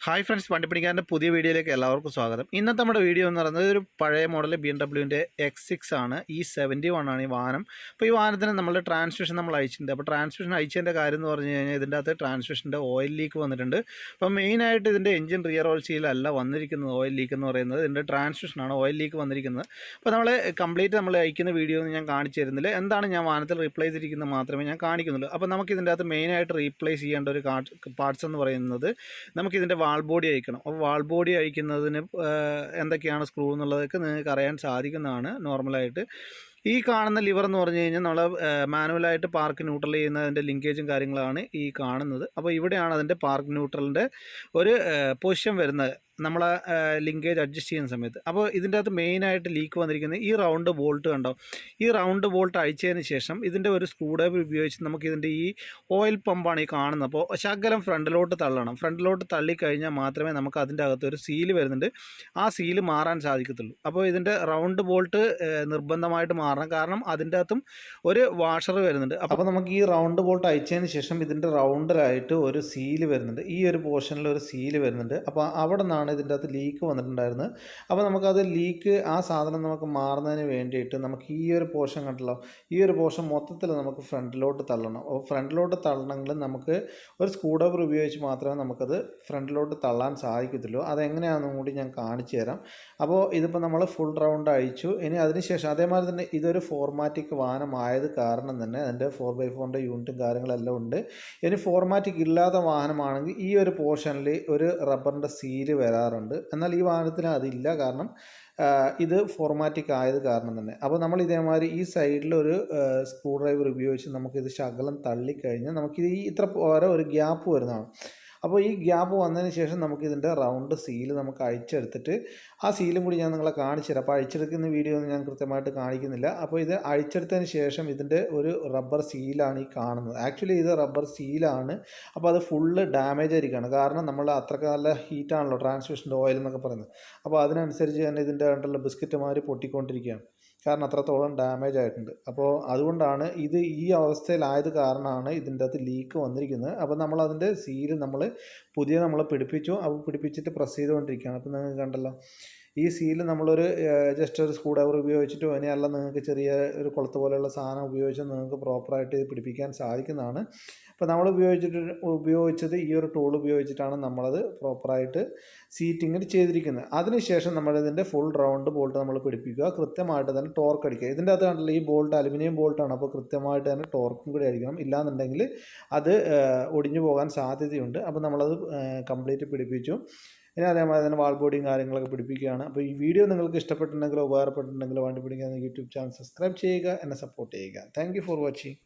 Hi friends, വണ്ടിപ്പണിക്കാരൻ്റെ പുതിയ വീഡിയോയിലേക്ക് എല്ലാവർക്കും സ്വാഗതം. ഇന്നത്തെ നമ്മുടെ വീഡിയോ എന്ന് പറയുന്നത് ഒരു പഴയ മോഡൽ BMW X6 ആണ്. E71 ആണ് ഈ വാഹനം. അപ്പോൾ ഈ വാഹനത്തിന് നമ്മളുടെ ട്രാൻസ്മിഷൻ നമ്മൾ അയച്ചിട്ടുണ്ട്. അപ്പോൾ ട്രാൻസ്മിഷൻ അയച്ചതിൻ്റെ കാര്യം എന്ന് പറഞ്ഞു കഴിഞ്ഞാൽ ഇതിൻ്റെ അകത്ത് ട്രാൻസ്മിഷൻ്റെ ഓയിൽ ലീക്ക് വന്നിട്ടുണ്ട്. അപ്പോൾ മെയിനായിട്ട് ഇതിൻ്റെ എഞ്ചിൻ റിയർ ഓയിൽ സീലല്ല വന്നിരിക്കുന്നത്. ഓയിൽ ലീക്ക് എന്ന് പറയുന്നത് ഇതിൻ്റെ ട്രാൻസ്മിഷനാണ് ഓയിൽ ലീക്ക് വന്നിരിക്കുന്നത്. അപ്പോൾ നമ്മൾ കംപ്ലീറ്റ് നമ്മൾ അയക്കുന്ന വീഡിയോ ഒന്നും ഞാൻ കാണിച്ചു തരുന്നില്ല. എന്താണ് ഞാൻ വാഹനത്തിൽ റീപ്ലേസ് ചെയ്തിരിക്കുന്നത് മാത്രമേ ഞാൻ കാണിക്കുന്നുള്ളൂ. അപ്പോൾ നമുക്ക് ഇതിൻ്റെ അകത്ത് മെയിനായിട്ട് റീപ്ലേസ് ചെയ്യേണ്ട ഒരു പാർട്സ് എന്ന് പറയുന്നത് നമുക്കിതിൻ്റെ വാൾ ബോഡി അയക്കണം. അപ്പോൾ വാൾ ബോഡി അയക്കുന്നതിന് എന്തൊക്കെയാണ് സ്ക്രൂ എന്നുള്ളതൊക്കെ നിങ്ങൾക്ക് അറിയാൻ സാധിക്കുന്നതാണ്. നോർമലായിട്ട് ഈ കാണുന്ന ലിവർ എന്ന് പറഞ്ഞു കഴിഞ്ഞാൽ നമ്മൾ മാനുവലായിട്ട് പാർക്ക് ന്യൂട്രൽ ചെയ്യുന്നതിൻ്റെ ലിങ്കേജും കാര്യങ്ങളാണ് ഈ കാണുന്നത്. അപ്പോൾ ഇവിടെയാണ് അതിൻ്റെ പാർക്ക് ന്യൂട്രലിൻ്റെ ഒരു പൊസിഷൻ വരുന്നത് നമ്മൾ ലിങ്കേജ് അഡ്ജസ്റ്റ് ചെയ്യുന്ന സമയത്ത്. അപ്പോൾ ഇതിൻ്റെ അകത്ത് മെയിനായിട്ട് ലീക്ക് വന്നിരിക്കുന്നത് ഈ റൗണ്ട് ബോൾട്ട് കണ്ടോ. ഈ റൗണ്ട് ബോൾട്ട് അഴിച്ചതിന് ശേഷം ഇതിൻ്റെ ഒരു സ്ക്രൂ ഡ്രൈവർ ഉപയോഗിച്ച് നമുക്കിതിൻ്റെ ഈ ഓയിൽ പമ്പാണ് ഈ കാണുന്നത്. അപ്പോൾ ശകലം ഫ്രണ്ടിലോട്ട് തള്ളണം. ഫ്രണ്ടിലോട്ട് തള്ളിക്കഴിഞ്ഞാൽ മാത്രമേ നമുക്ക് അതിൻ്റെ അകത്ത് ഒരു സീല് വരുന്നുണ്ട്, ആ സീല് മാറാൻ സാധിക്കത്തുള്ളൂ. അപ്പോൾ ഇതിൻ്റെ റൗണ്ട് ബോൾട്ട് നിർബന്ധമായിട്ട് മാറണം, കാരണം അതിൻ്റെ അകത്തും ഒരു വാഷർ വരുന്നുണ്ട്. അപ്പോൾ നമുക്ക് ഈ റൗണ്ട് ബോൾട്ട് അയച്ചതിന് ശേഷം ഇതിൻ്റെ റൗണ്ടിലായിട്ട് ഒരു സീല് വരുന്നുണ്ട്, ഈ ഒരു പോർഷനിൽ ഒരു സീല് വരുന്നുണ്ട്. അപ്പോൾ അവിടെ നിന്നാണ് ഇതിൻ്റെ അകത്ത് ലീക്ക് വന്നിട്ടുണ്ടായിരുന്നത്. അപ്പോൾ നമുക്കത് ലീക്ക് ആ സാധനം നമുക്ക് മാറുന്നതിന് വേണ്ടിയിട്ട് നമുക്ക് ഈ ഒരു പോർഷൻ കണ്ടല്ലോ, ഈ ഒരു പോർഷൻ മൊത്തത്തിൽ നമുക്ക് ഫ്രണ്ടിലോട്ട് തള്ളണം. അപ്പോൾ ഫ്രണ്ടിലോട്ട് തള്ളണമെങ്കിൽ നമുക്ക് ഒരു സ്ക്രൂ ഡ്രൈവർ ഉപയോഗിച്ച് മാത്രമേ നമുക്കത് ഫ്രണ്ടിലോട്ട് തള്ളാൻ സാധിക്കത്തുള്ളൂ. അതെങ്ങനെയാണെന്നും കൂടി ഞാൻ കാണിച്ചു തരാം. അപ്പോൾ ഇതിപ്പോൾ നമ്മൾ ഫുൾ റൗണ്ട് അഴിച്ചു. ഇനി അതിനുശേഷം അതേമാതിരി തന്നെ ഇതൊരു ഫോർമാറ്റിക് വാഹനമായത് കാരണം തന്നെ അതിൻ്റെ 4x4 യൂണിറ്റും കാര്യങ്ങളെല്ലാം ഉണ്ട്. ഇനി ഫോർമാറ്റിക് ഇല്ലാത്ത വാഹനമാണെങ്കിൽ ഈ ഒരു പോർഷനിൽ ഒരു റബ്ബറിൻ്റെ സീല് വരാറുണ്ട്. എന്നാൽ ഈ വാഹനത്തിന് അതില്ല, കാരണം ഇത് ഫോർമാറ്റിക് ആയത് കാരണം തന്നെ. അപ്പോൾ നമ്മൾ ഇതേമാതിരി ഈ സൈഡിൽ ഒരു സ്ക്രൂ ഡ്രൈവർ ഉപയോഗിച്ച് നമുക്കിത് ശകലം തള്ളിക്കഴിഞ്ഞാൽ നമുക്കിത് ഇത്ര പോരെ ഒരു ഗ്യാപ്പ് വരുന്നതാണ്. അപ്പോൾ ഈ ഗ്യാപ്പ് വന്നതിന് ശേഷം നമുക്കിതിൻ്റെ റൗണ്ട് സീല് നമുക്ക് അഴിച്ചെടുത്തിട്ട് ആ സീലും കൂടി ഞാൻ നിങ്ങളെ കാണിച്ചു തരാം. അപ്പോൾ അഴിച്ചെടുക്കുന്ന വീഡിയോ ഒന്നും ഞാൻ കൃത്യമായിട്ട് കാണിക്കുന്നില്ല. അപ്പോൾ ഇത് അഴിച്ചെടുത്തതിന് ശേഷം ഇതിൻ്റെ ഒരു റബ്ബർ സീലാണ് ഈ കാണുന്നത്. ആക്ച്വലി ഇത് റബ്ബർ സീലാണ്. അപ്പോൾ അത് ഫുള്ള് ഡാമേജ് ആയിരിക്കുകയാണ്, കാരണം നമ്മൾ അത്രയ്ക്ക് നല്ല ഹീറ്റാണല്ലോ ട്രാൻസ്മിഷൻ്റെ ഓയിൽ എന്നൊക്കെ പറയുന്നത്. അപ്പോൾ അതിനനുസരിച്ച് തന്നെ ഇതിൻ്റെ കണ്ടുള്ള ബിസ്ക്കറ്റ് മാതിരി പൊട്ടിക്കൊണ്ടിരിക്കുകയാണ്, കാരണം അത്രത്തോളം ഡാമേജ് ആയിട്ടുണ്ട്. അപ്പോൾ അതുകൊണ്ടാണ് ഇത് ഈ അവസ്ഥയിലായത് കാരണമാണ് ഇതിൻ്റെ അകത്ത് ലീക്ക് വന്നിരിക്കുന്നത്. അപ്പോൾ നമ്മളതിൻ്റെ സീല് നമ്മൾ പിടിപ്പിച്ചു. അപ്പോൾ പിടിപ്പിച്ചിട്ട് പ്രസ് ചെയ്തുകൊണ്ടിരിക്കുകയാണ്. അപ്പോൾ നിങ്ങൾക്ക് കണ്ടല്ലോ, ഈ സീല് നമ്മളൊരു ജസ്റ്റ് ഒരു സ്ക്രൂ ഡ്രൈവർ ഉപയോഗിച്ചിട്ടോ ഇനിയല്ല നിങ്ങൾക്ക് ചെറിയ ഒരു കൊളുത്ത് പോലെയുള്ള സാധനം ഉപയോഗിച്ച് നിങ്ങൾക്ക് പ്രോപ്പറായിട്ട് ഇത് പിടിപ്പിക്കാൻ സാധിക്കുന്നതാണ്. അപ്പോൾ നമ്മൾ ഉപയോഗിച്ചത് ഈ ഒരു ടൂൾ ഉപയോഗിച്ചിട്ടാണ് നമ്മളത് പ്രോപ്പറായിട്ട് സീറ്റിങ്ങിൽ ചെയ്തിരിക്കുന്നത്. അതിനുശേഷം നമ്മളിതിൻ്റെ ഫുൾ റൗണ്ട് ബോൾട്ട് നമ്മൾ പിടിപ്പിക്കുക, കൃത്യമായിട്ട് തന്നെ ടോർക്ക് അടിക്കുക. ഇതിൻ്റെ അകത്ത് കണ്ടല്ലോ, ഈ ബോൾട്ട് അലുമിനിയം ബോൾട്ടാണ്. അപ്പോൾ കൃത്യമായിട്ട് തന്നെ ടോർക്കും കൂടി അടിക്കണം, ഇല്ലാന്നുണ്ടെങ്കിൽ അത് ഒടിഞ്ഞു പോകാൻ സാധ്യതയുണ്ട്. അപ്പോൾ നമ്മളത് കംപ്ലീറ്റ് പിടിപ്പിച്ചു. ഇനി അതേമാതിരി തന്നെ വാൾ ബോഡിയും കാര്യങ്ങളൊക്കെ പിടിപ്പിക്കുകയാണ്. അപ്പോൾ ഈ വീഡിയോ നിങ്ങൾക്ക് ഇഷ്ടപ്പെട്ടിട്ടുണ്ടെങ്കിലോ ഉപകാരപ്പെട്ടിട്ടുണ്ടെങ്കിലോ വണ്ടി പിടിക്കാൻ യൂട്യൂബ് ചാനൽ സബ്സ്ക്രൈബ് ചെയ്യുക, എന്നെ സപ്പോർട്ട് ചെയ്യുക. Thank you for watching.